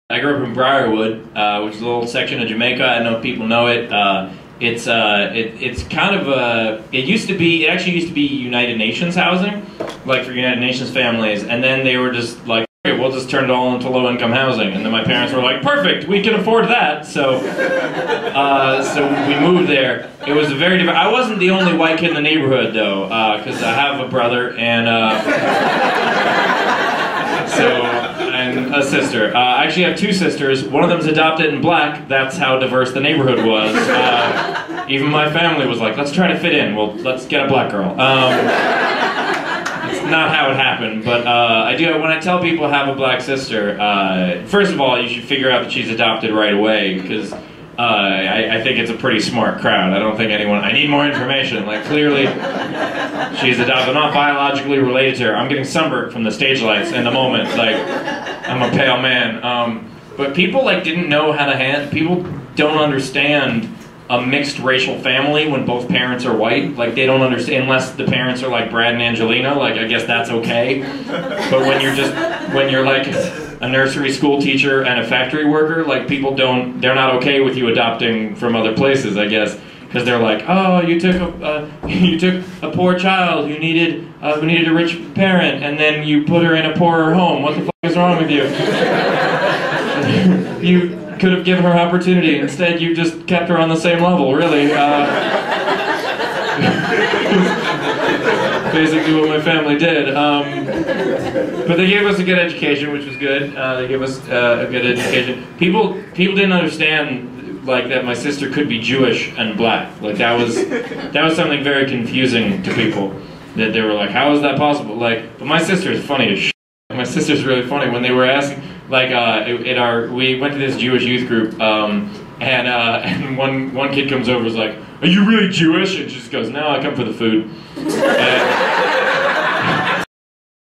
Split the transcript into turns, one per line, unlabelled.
I grew up in Briarwood, which is a little section of Jamaica. I know people know it. It's kind of a. It actually used to be United Nations housing, like for United Nations families, and then they were just like, okay, we'll just turn it all into low-income housing. And then my parents were like, perfect, we can afford that. So, so we moved there. It was a very different. I wasn't the only white kid in the neighborhood though, because I have a brother and and a sister. I actually have two sisters. One of them's adopted and black. That's how diverse the neighborhood was. Even my family was like, let's try to fit in. Well, let's get a black girl. It's not how it happened, but I do. When I tell people I have a black sister, first of all, you should figure out that she's adopted right away, because I think it's a pretty smart crowd. I don't think anyone. I need more information. Like, clearly, she's adopted. I'm not biologically related to her. I'm getting sunburnt from the stage lights in the moment. Like, I'm a pale man. But people like didn't know how to handle. People don't understand a mixed racial family when both parents are white. Like, they don't understand unless the parents are like Brad and Angelina. Like, I guess that's okay. But when you're like a nursery school teacher and a factory worker, like, people don't. They're not okay with you adopting from other places, I guess. Because they're like, oh, you took a poor child who needed a rich parent, and then you put her in a poorer home. What the fuck is wrong with you? You could have given her opportunity. Instead, you just kept her on the same level. Really, basically what my family did. But they gave us a good education, which was good. They gave us a good education. People didn't understand, like, that my sister could be Jewish and black. Like, that was something very confusing to people. That they were like, how is that possible? Like, but my sister is funny as shit. My sister's really funny. When they were asking, like, we went to this Jewish youth group, and one kid comes over and is like, are you really Jewish? And she just goes, no, I come for the food.